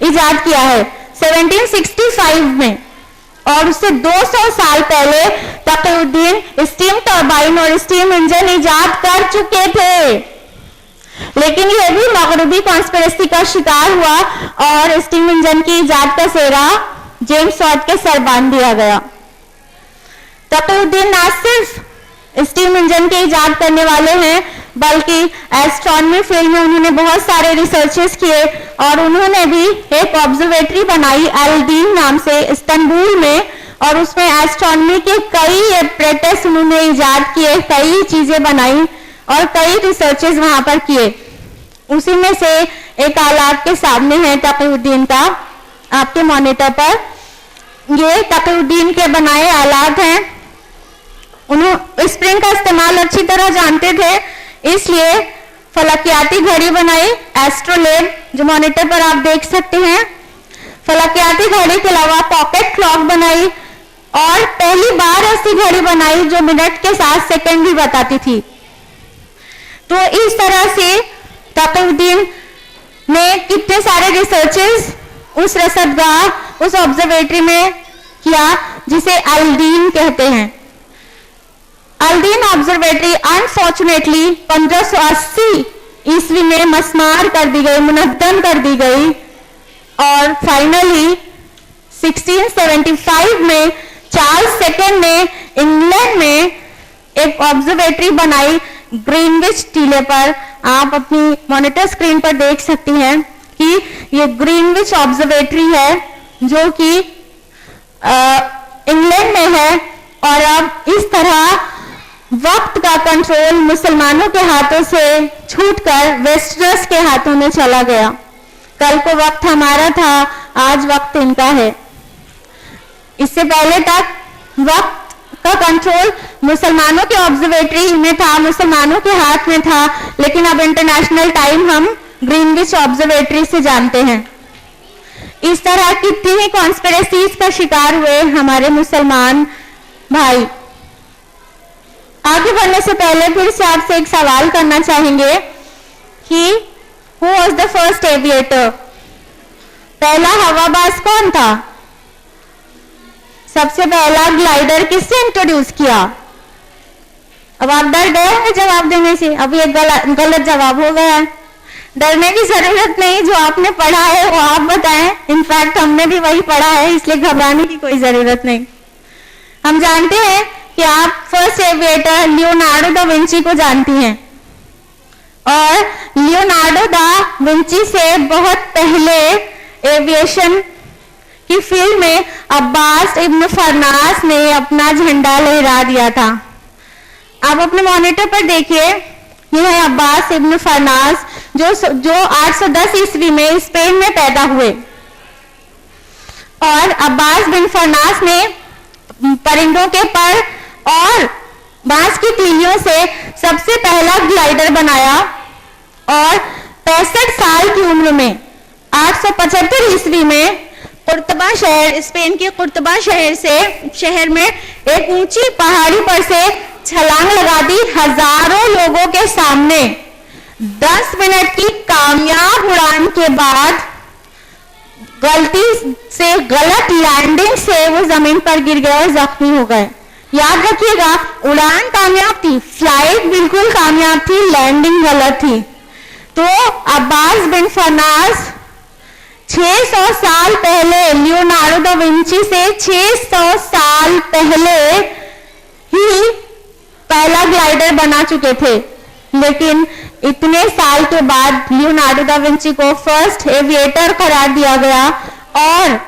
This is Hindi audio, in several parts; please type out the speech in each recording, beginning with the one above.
इजाद किया है 1765 में, और उससे 200 साल पहले तकीउद्दीन स्टीम टरबाइन और स्टीम इंजन इजाद कर चुके थे। लेकिन यह भी मगरबी कॉन्स्पिरेसी का शिकार हुआ और स्टीम इंजन की इजाद का सेहरा जेम्स वाट के सर बांध दिया गया। तकीउद्दीन ना सिर्फ स्टीम इंजन के इजाद करने वाले हैं, बल्कि एस्ट्रोनॉमी फील्ड में उन्होंने बहुत सारे रिसर्चेस किए और उन्होंने भी एक ऑब्जर्वेटरी बनाई एल्डीन नाम से इस्तांबुल में, और उसमें एस्ट्रोनॉमी के कई एपरेटस उन्होंने इजाद किए, कई चीजें बनाई और कई रिसर्चेस वहां पर किए। उसी में से एक आलात के सामने है तकीउद्दीन का, आपके मॉनिटर पर। ये तकीउद्दीन के बनाए आलात हैं। उन्होंने स्प्रिंग का इस्तेमाल अच्छी तरह जानते थे, इसलिए फलकियाती घड़ी बनाई एस्ट्रोलेब, जो मॉनिटर पर आप देख सकते हैं। फलकियाती घड़ी के अलावा पॉकेट क्लॉक बनाई और पहली बार ऐसी घड़ी बनाई जो मिनट के साथ सेकंड भी बताती थी। तो इस तरह से तकीउद्दीन ने कितने सारे रिसर्चेस उस रसदगाह, उस ऑब्जर्वेटरी में किया जिसे एल्डीन कहते हैं। एल्डीन ऑब्जर्वेटरी अनफॉर्चुनेटली 1580 ईस्वी में मस्मार कर दी गई, मुनद्दम कर दी गई, और फाइनली 1675 में चार्ल्स सेकंड ने इंग्लैंड में एक ऑब्जर्वेटरी बनाई ग्रीनविच टीले पर। आप अपनी मॉनिटर स्क्रीन पर देख सकती हैं कि ये ग्रीनविच ऑब्जर्वेटरी है जो कि इंग्लैंड में है, और अब इस तरह वक्त का कंट्रोल मुसलमानों के हाथों से छूटकर वेस्टर्नर्स के हाथों में चला गया। कल को वक्त हमारा था, आज वक्त इनका है। इससे पहले तक वक्त का कंट्रोल मुसलमानों के ऑब्जर्वेटरी में था, मुसलमानों के हाथ में था, लेकिन अब इंटरनेशनल टाइम हम ग्रीनविच ऑब्जर्वेटरी से जानते हैं। इस तरह कितनी ही कॉन्स्पिरेसीज का शिकार हुए हमारे मुसलमान भाई। आगे बढ़ने से पहले फिर से आपसे एक सवाल करना चाहेंगे कि who was the first aviator? पहला हवाबाज कौन था? सबसे पहला ग्लाइडर किसने इंट्रोड्यूस किया? अब आप डर गए होंगे जवाब देने से, अब ये गलत जवाब हो गया है। डरने की जरूरत नहीं, जो आपने पढ़ा है वो आप बताएं। इनफैक्ट हमने भी वही पढ़ा है, इसलिए घबराने की कोई जरूरत नहीं। हम जानते हैं कि आप first aviator Leonardo da Vinci को जानती हैं, और लियोनार्डो दा विंची से बहुत पहले एविएशन की फील्ड में अब्बास इब्न फरनास ने अपना झंडा लहरा दिया था। आप अपने मॉनिटर पर देखिए, यह है अब्बास इब्न फरनास जो 810 ईस्वी में स्पेन में पैदा हुए, और अब्बास बिन फरनास ने परिंदों के पर और बांस की तीलियों से सबसे पहला ग्लाइडर बनाया, और 65 साल की उम्र में 875 ईस्वी में कुर्तबा शहर, स्पेन के कुर्तबा शहर में एक ऊंची पहाड़ी पर से छलांग लगा दी हजारों लोगों के सामने। 10 मिनट की कामयाब उड़ान के बाद गलती से, गलत लैंडिंग से वो जमीन पर गिर गए और जख्मी हो गए। याद रखिएगा, उड़ान कामयाब थी, फ्लाइट बिल्कुल कामयाब थी, लैंडिंग गलत थी। तो अब्बास बिन फरनास 600 साल पहले, लियोनार्डो दा विंची से 600 साल पहले ही पहला ग्लाइडर बना चुके थे। लेकिन इतने साल के बाद लियोनार्डो दा विंची को फर्स्ट एविएटर करार दिया गया, और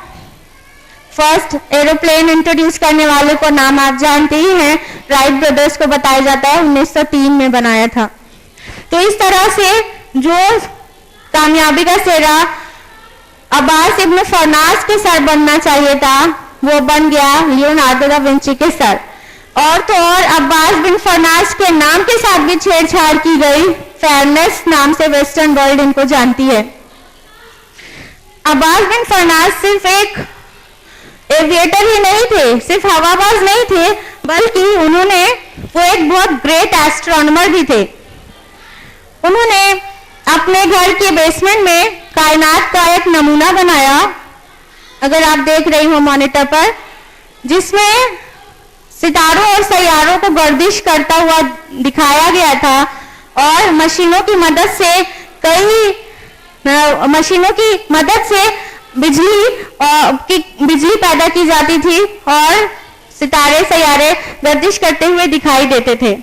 फर्स्ट एरोप्लेन इंट्रोड्यूस करने वाले को नाम आप जानते ही हैं, राइट ब्रदर्स को बताया जाता है 1903 में बनाया था। तो इस तरह से जो कामयाबी का सेहरा अब्बास इब्न फरनास के सर बनना चाहिए था, वो बन गया लियोनार्डो दा विंची के सर। और तो और अब्बास बिन फरनास के नाम के साथ भी छेड़छाड़ की गई, फेयरनेस नाम से वेस्टर्न वर्ल्ड इनको जानती है। अब्बास बिन फरनास सिर्फ एक एविएटर ही नहीं थे, सिर्फ हवाबाज नहीं थे, बल्कि उन्होंने वो एक बहुत ग्रेट एस्ट्रोनॉमर भी थे। उन्होंने अपने घर के बेसमेंट में कायनात का एक नमूना बनाया, अगर आप देख रही हो मॉनिटर पर, जिसमें सितारों और सैयारों को गर्दिश करता हुआ दिखाया गया था और मशीनों की मदद से बिजली पैदा की जाती थी और सितारे सैयारे गर्दिश करते हुए दिखाई देते थे।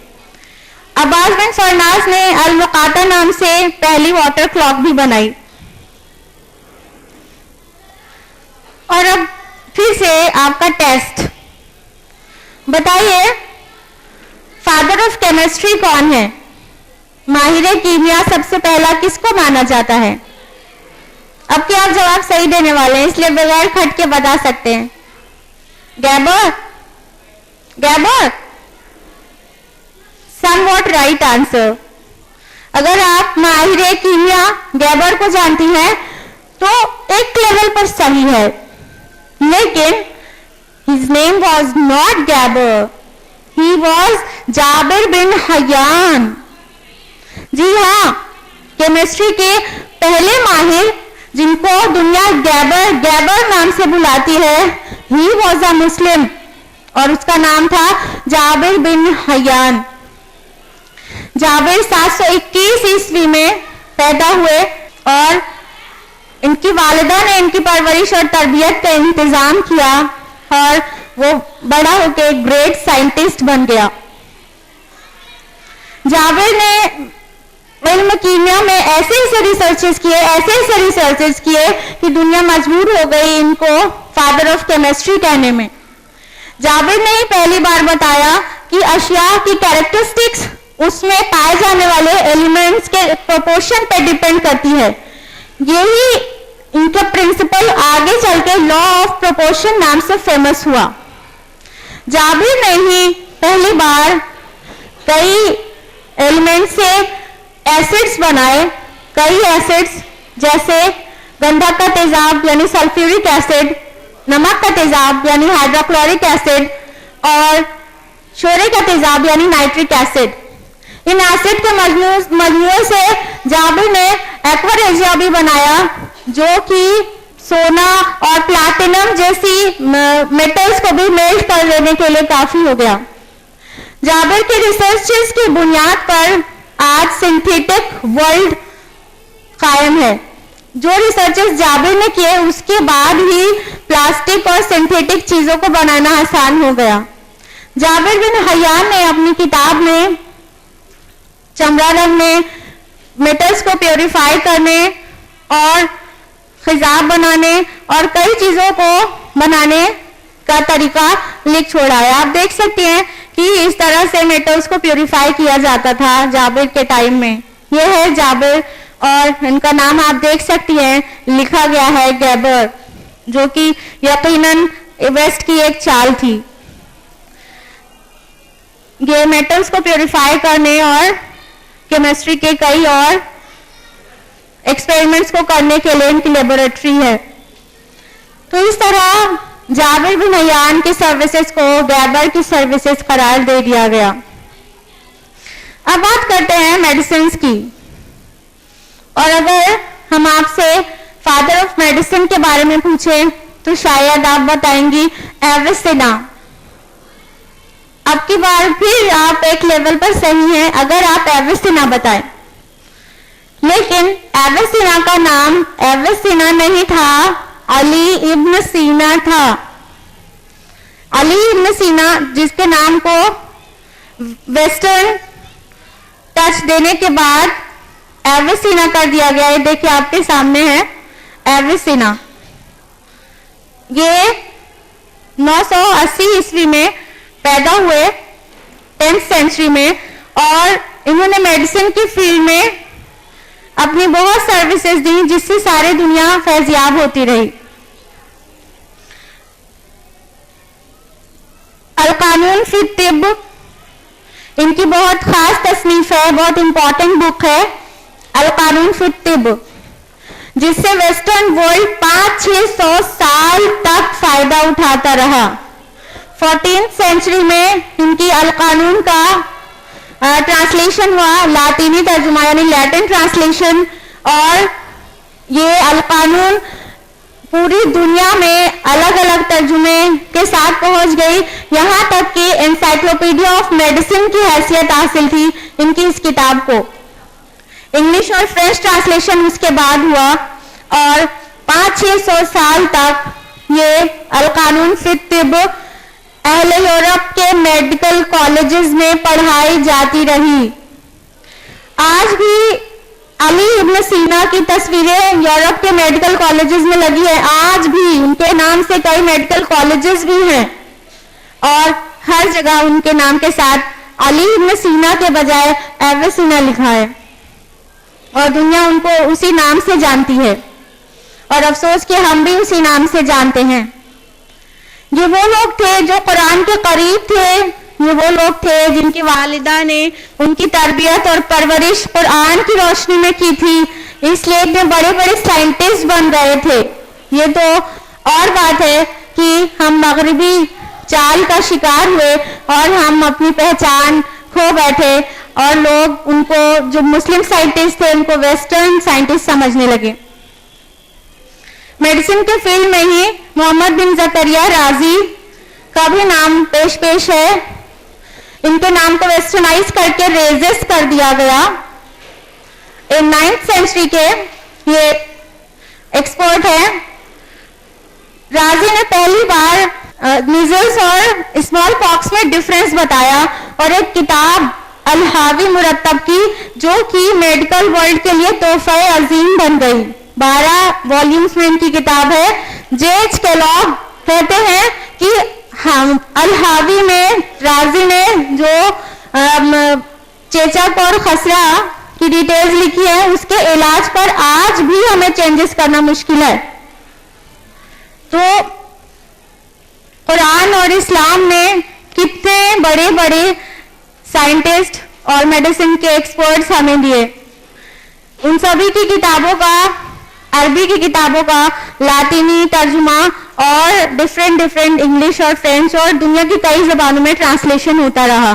अब्बास बिन फरनास ने अल-मुकाता नाम से पहली वाटर क्लॉक भी बनाई। और अब फिर से आपका टेस्ट, बताइए फादर ऑफ केमिस्ट्री कौन है? माहिर कीमिया सबसे पहला किसको माना जाता है? अब क्या आप जवाब सही देने वाले हैं, इसलिए बगैर खट के बता सकते हैं। गैबर, गैबर, समवॉट राइट आंसर। अगर आप माहिर कीमिया गैबर को जानती हैं तो एक लेवल पर सही है, लेकिन his name was not Geber, he was Jabir bin Hayyan. जी हाँ, केमिस्ट्री के पहले माहिर जिनको दुनिया गैबर नाम से बुलाती है, he was a मुस्लिम और उसका नाम था जाबिर बिन हयान। जाबिर 721 ईस्वी में पैदा हुए और इनकी वालिदा ने इनकी परवरिश और तरबियत का इंतजाम किया और वो बड़ा होकर एक ग्रेट साइंटिस्ट बन गया। जाबिर ने इल्म कीमिया में ऐसे रिसर्चेस किए कि दुनिया मजबूर हो गई इनको फादर ऑफ केमिस्ट्री कहने में। जाबिर ने ही पहली बार बताया कि अशिया की कैरेक्टरिस्टिक्स उसमें पाए जाने वाले एलिमेंट्स के प्रोपोर्शन पे डिपेंड करती है। यही इनका प्रिंसिपल आगे चलकर लॉ ऑफ प्रोपोर्शन नाम से फेमस हुआ। जाबिर ने ही पहली बार कई एलिमेंट से एसिड्स बनाए, कई एसिड्स जैसे गंधक का तेजाब यानी सल्फ्यूरिक एसिड, नमक का तेजाब यानी हाइड्रोक्लोरिक एसिड और शोरे का तेजाब यानी नाइट्रिक एसिड। इन एसिड के मजमूए से जाबिर ने एक्वा भी बनाया, जो कि सोना और प्लैटिनम जैसी मेटल्स को भी मेल्ट कर लेने के लिए काफी हो गया। जाबिर के रिसर्चेस की बुनियाद पर आज सिंथेटिक वर्ल्ड कायम है। जो रिसर्चेस जाबिर ने किए उसके बाद ही प्लास्टिक और सिंथेटिक चीजों को बनाना आसान हो गया। जाबिर बिन हयान ने अपनी किताब में चमड़ा रंगने, मेटल्स को प्योरीफाई करने और खिजाब बनाने और कई चीजों को बनाने का तरीका लिख छोड़ा है। आप देख सकते हैं कि इस तरह से मेटल्स को प्योरीफाई किया जाता था जाबिर के टाइम में। यह है जाबिर और इनका नाम आप देख सकती हैं, लिखा गया है गैबर, जो कि यकीनन वेस्ट की एक चाल थी। ये मेटल्स को प्योरीफाई करने और केमिस्ट्री के कई और एक्सपेरिमेंट्स को करने के लिए इनकी लेबोरेटरी है। तो इस तरह जाबिर बिन हयान की सर्विसेज को गैबर की सर्विसेज करार दे दिया गया। अब बात करते हैं मेडिसिन की। और अगर हम आपसे फादर ऑफ मेडिसिन के बारे में पूछें तो शायद आप बताएंगी एविसेना। अब की बार फिर आप एक लेवल पर सही हैं अगर आप एविसेना बताएं, लेकिन एविसेना का नाम एविसेना नहीं था, अली इब्न सीना था। अली इब्न सीना, जिसके नाम को वेस्टर्न टच देने के बाद एविसेना कर दिया गया है। देखिए आपके सामने है एविसेना। ये 980 ईस्वी में पैदा हुए 10th सेंचुरी में, और इन्होंने मेडिसिन की फील्ड में अपनी बहुत सर्विसेज दी, जिससे सारी दुनिया फैजियाब होती रही। अल-कानून फी तिब इनकी बहुत खास तसनीफ है, बहुत इंपॉर्टेंट बुक है अल-कानून फी तिब, जिससे वेस्टर्न वर्ल्ड 500-600 साल तक फायदा उठाता रहा। 14th सेंचुरी में इनकी अल-कानून का ट्रांसलेशन हुआ, लातीनी तर्जुमा यानी लैटिन ट्रांसलेशन, और ये अल कानून पूरी दुनिया में अलग अलग तर्जुमे के साथ पहुंच गई, यहाँ तक कि एनसाइक्लोपीडिया ऑफ मेडिसिन की हैसियत हासिल थी इनकी इस किताब को। इंग्लिश और फ्रेंच ट्रांसलेशन उसके बाद हुआ और 500-600 साल तक ये अल कानून फित तिब अहले यूरोप के मेडिकल कॉलेजेस में पढ़ाई जाती रही। आज भी अली इब्न सीना की तस्वीरें यूरोप के मेडिकल कॉलेजेस में लगी है। आज भी उनके नाम से कई मेडिकल कॉलेजेस भी हैं और हर जगह उनके नाम के साथ अली इब्न सीना के बजाय एविसिना लिखा है और दुनिया उनको उसी नाम से जानती है और अफसोस कि हम भी उसी नाम से जानते हैं। ये वो लोग थे जो कुरान के करीब थे, ये वो लोग थे जिनकी वालिदा ने उनकी तरबियत और परवरिश कुरान की रोशनी में की थी, इसलिए इतने बड़े बड़े साइंटिस्ट बन गए थे। ये तो और बात है कि हम मगरिबी चाल का शिकार हुए और हम अपनी पहचान खो बैठे और लोग उनको, जो मुस्लिम साइंटिस्ट थे, उनको वेस्टर्न साइंटिस्ट समझने लगे। मेडिसिन के फील्ड में ही मोहम्मद बिन जकरिया राजी का भी नाम पेश है। इनके नाम को वेस्टर्नाइज करके रेजेस कर दिया गया। 9th सेंचुरी के ये एक्सपर्ट है। राजी ने पहली बार मीजल्स और स्मॉल पॉक्स में डिफरेंस बताया और एक किताब अल-हावी मुरत्तब की, जो कि मेडिकल वर्ल्ड के लिए तोहफा अजीम बन गई। 12 वॉल्यूम्स में इनकी किताब है। जेज केलॉग कहते हैं कि हम अल-हावी में राजी ने जो चेचक और खसरा की डिटेल्स लिखी है, उसके इलाज पर आज भी हमें चेंजेस करना मुश्किल है। तो कुरान और इस्लाम ने कितने बड़े बड़े साइंटिस्ट और मेडिसिन के एक्सपर्ट्स हमें दिए। उन सभी की किताबों का, अरबी की किताबों का लातीनी तर्जुमा और डिफरेंट इंग्लिश और फ्रेंच और दुनिया की कई जबानों में ट्रांसलेशन होता रहा।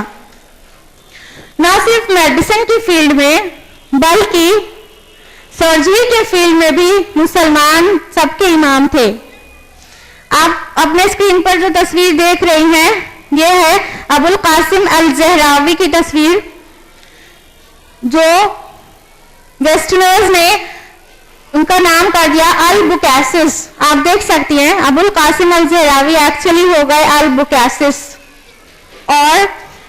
ना सिर्फ मेडिसिन की फील्ड में बल्कि सर्जरी के फील्ड में भी मुसलमान सबके इमाम थे। आप अपने स्क्रीन पर जो तस्वीर देख रही हैं, यह है अबुल कासिम अल ज़हरावी की तस्वीर, जो वेस्टर्नर्स ने उनका नाम कर दिया अल बुकैसिस। आप देख सकती हैं अबुल कासिम अल ज़हरावी एक्चुअली हो गए अल बुकैसिस और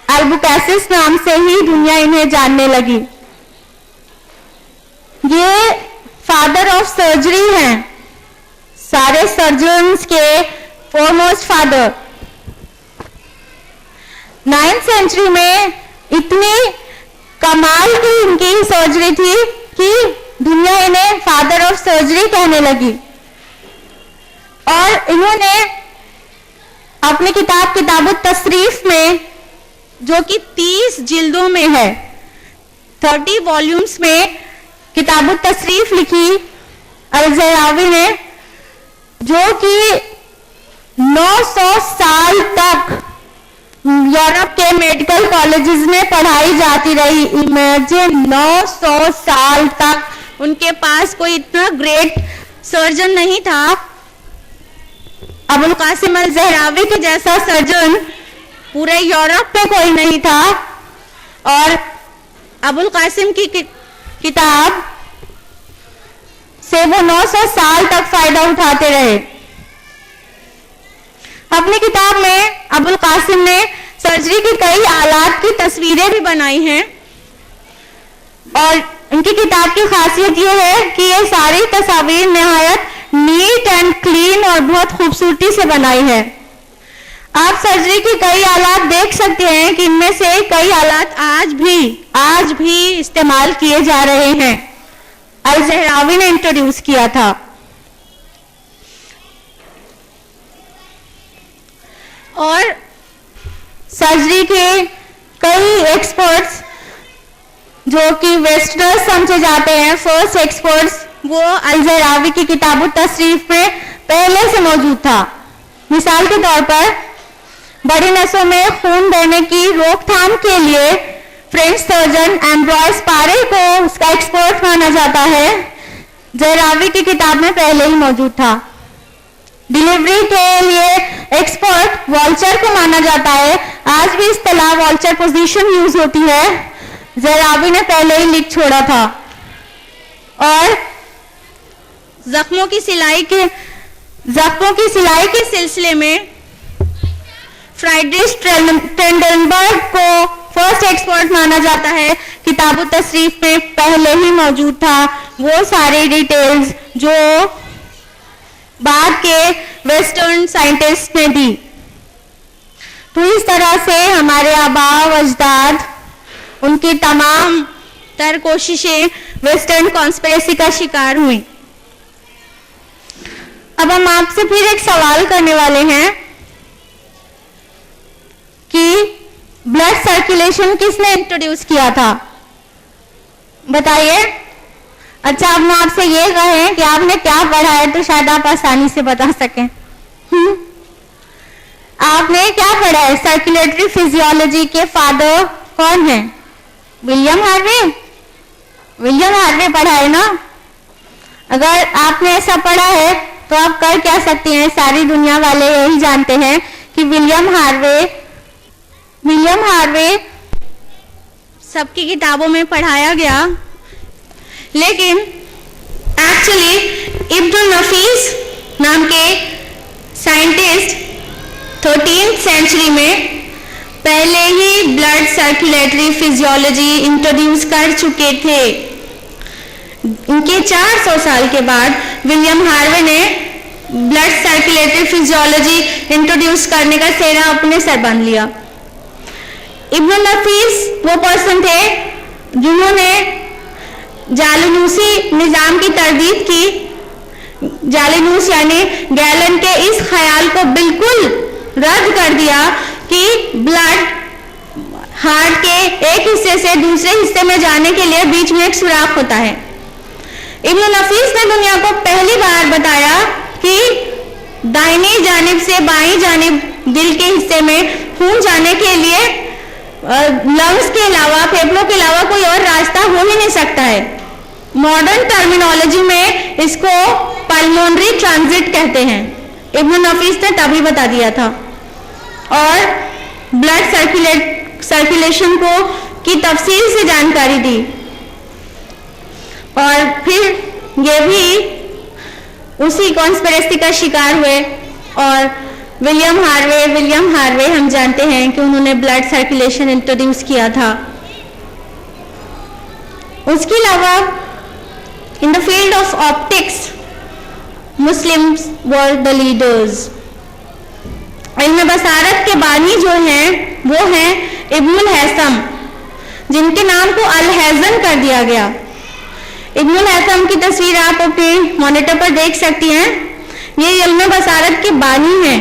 अल बुकैसिस नाम से ही दुनिया इन्हें जानने लगी। ये फादर ऑफ सर्जरी हैं, सारे सर्जन्स के फोरमोस्ट फादर। 9th सेंचुरी में इतनी कमाल की इनकी सर्जरी थी कि दुनिया इन्हें फादर ऑफ सर्जरी कहने लगी। और इन्होंने अपनी किताबुत तसरीफ में, जो कि 30 जिल्दों में है, 30 वॉल्यूम्स में किताबुत तसरीफ लिखी अल-ज़हरावी ने, जो कि 900 साल तक यूरोप के मेडिकल कॉलेजेस में पढ़ाई जाती रही। इमेजिन 900 साल तक उनके पास कोई इतना ग्रेट सर्जन नहीं था। अबुल कासिम अल ज़हरावी के जैसा सर्जन पूरे यूरोप में कोई नहीं था और अबुल कासिम की किताब से वो 900 साल तक फायदा उठाते रहे। अपनी किताब में अबुल कासिम ने सर्जरी के कई आलात की तस्वीरें भी बनाई हैं और इनकी किताब की खासियत यह है कि ये सारी तस्वीर निहायत नीट एंड क्लीन और बहुत खूबसूरती से बनाई है। आप सर्जरी के कई आलात देख सकते हैं कि इनमें से कई आलात आज भी इस्तेमाल किए जा रहे हैं। अल-ज़हरावी ने इंट्रोड्यूस किया था। और सर्जरी के कई एक्सपर्ट्स जो कि वेस्टर्नर्स समझे जाते हैं, फर्स्ट एक्सपर्ट्स, वो अल-ज़हरावी की किताबुत तसरीफ में पहले से मौजूद था। मिसाल के तौर पर बड़ी नसों में खून बहने की रोकथाम के लिए फ्रेंच सर्जन एम्ब्रॉयस पारे को उसका एक्सपर्ट माना जाता है। ज़हरावी की किताब में पहले ही मौजूद था। डिलीवरी के लिए एक्सपर्ट वॉल्चर को माना जाता है। आज भी इस्तेलाह वॉल्चर पोजीशन यूज होती है, ज़हरावी ने पहले ही लिख छोड़ा था। और जख्मों की सिलाई के सिलसिले में फ्राइड्रिश ट्रेंडनबर्ग को फर्स्ट एक्सपर्ट माना जाता है। किताबु तसरीफ में पहले ही मौजूद था वो सारी डिटेल्स जो बाद के वेस्टर्न साइंटिस्ट ने दी। तो इस तरह से हमारे आबा व अजदाद, उनकी तमाम तर कोशिशें वेस्टर्न कॉन्स्पिरेसी का शिकार हुई। अब हम आपसे फिर एक सवाल करने वाले हैं कि ब्लड सर्कुलेशन किसने इंट्रोड्यूस किया था, बताइए। अच्छा, अब मैं आपसे ये कहें कि आपने क्या पढ़ा है तो शायद आप आसानी से बता सकें। आपने क्या पढ़ा है? सर्कुलेटरी फिजियोलॉजी के फादर कौन है? William Harvey. विलियम हार्वे पढ़ा है ना? अगर आपने ऐसा पढ़ा है तो आप कर क्या सकती हैं, सारी दुनिया वाले यही जानते हैं कि विलियम हार्वे सबकी किताबों में पढ़ाया गया, लेकिन एक्चुअली इब्न नफीस नाम के साइंटिस्ट 13th सेंचुरी में पहले ही ब्लड सर्कुलेटरी फिजियोलॉजी इंट्रोड्यूस कर चुके थे। इनके 400 साल के बाद विलियम हार्वे ने ब्लड सर्कुलेटरी फिजियोलॉजी इंट्रोड्यूस करने का सेहरा अपने सर बांध लिया। इब्न नफीस वो पर्सन थे जिन्होंने जालिनूसी निजाम की तरदीद की। जालिनूस यानी गैलन के इस ख्याल को बिल्कुल रद्द कर दिया कि ब्लड हार्ट के एक हिस्से से दूसरे हिस्से में जाने के लिए बीच में एक सुराख होता है। इब्न नफीस ने दुनिया को पहली बार बताया कि दाहिनी जानिब से बाईं जानिब दिल के हिस्से में खून जाने के लिए लंग्स के अलावा, फेफड़ों के अलावा कोई और रास्ता हो ही नहीं सकता है। मॉडर्न टर्मिनोलॉजी में इसको पल्मोनरी ट्रांजिट कहते हैं। इब्न नफीस ने तभी बता दिया था और ब्लड सर्कुलेशन को की तफसील से जानकारी दी। और फिर ये भी उसी कॉन्स्पिरेसी का शिकार हुए और विलियम हार्वे हम जानते हैं कि उन्होंने ब्लड सर्कुलेशन इंट्रोड्यूस किया था। उसके अलावा in the field of optics Muslims were the leaders. इल्म बसारत के बानी जो हैं वो हैं इब्नुल हैसम, जिनके नाम को अल-हैज़न कर दिया गया। इब्नुल हैसम की तस्वीर आप अपने मॉनिटर पर देख सकती हैं। ये इल्म बसारत के बानी हैं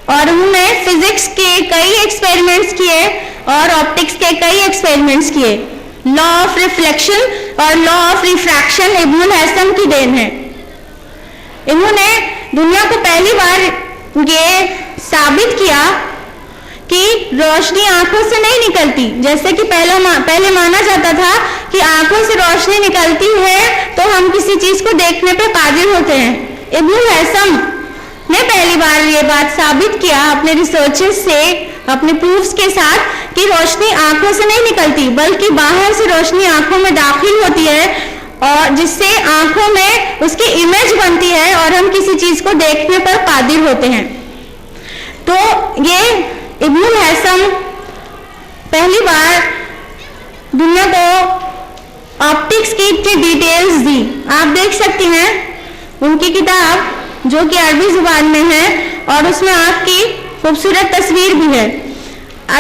और उन्होंने फिजिक्स के कई एक्सपेरिमेंट्स किए और ऑप्टिक्स के कई एक्सपेरिमेंट्स किए। लॉ ऑफ रिफ्लेक्शन और law of refraction Ibnul Haisam की देन है। इन्होंने दुनिया को पहली बार ये साबित किया कि रोशनी आंखों से नहीं निकलती, जैसे कि पहले माना जाता था कि आंखों से रोशनी निकलती है तो हम किसी चीज को देखने पे कादिर होते हैं। इब्नुल हैसम ने पहली बार ये बात साबित किया अपने रिसर्चेस से, अपने प्रूफ्स के साथ कि रोशनी आंखों से नहीं निकलती बल्कि बाहर से रोशनी आंखों में दाखिल होती है और जिससे आंखों में उसकी इमेज बनती है और हम किसी चीज को देखने पर कादिर होते हैं। तो ये इब्नुल हैसम पहली बार दुनिया को ऑप्टिक्स की इतनी डिटेल्स दी। आप देख सकती हैं उनकी किताब जो कि अरबी जुबान में है और उसमें आपकी खूबसूरत तस्वीर भी है।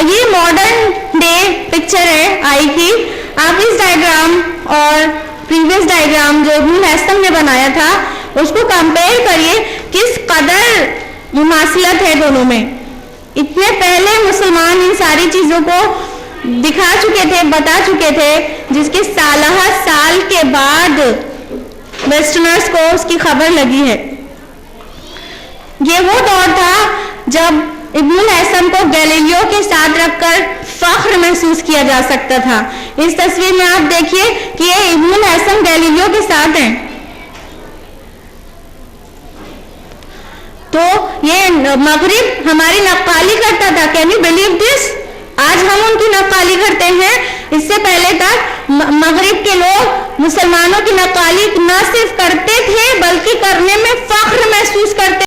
ये मॉडर्न डे पिक्चर है आई की। आप इस डायग्राम और प्रीवियस डायग्राम जो इब्नुल हैसम ने बनाया था उसको कंपेयर करिए, किस कदर मुमासिलत है दोनों में। इतने पहले मुसलमान इन सारी चीजों को दिखा चुके थे, बता चुके थे, जिसके साल के बाद वेस्टर्नर्स को उसकी खबर लगी है। ये वो दौर था जब इब्नुल हैसम को गैलीलियो के साथ रखकर फख्र महसूस किया जा सकता था। इस तस्वीर में आप देखिए कि ये इब्नुल हैसम गैलीलियो के साथ हैं। तो ये मगरिब हमारी नक्काली करता था। Can you believe this? आज हम उनकी नक्काली करते हैं। इससे पहले तक मगरिब के लोग मुसलमानों की नक्काली न सिर्फ करते थे बल्कि करने में फख्र महसूस करते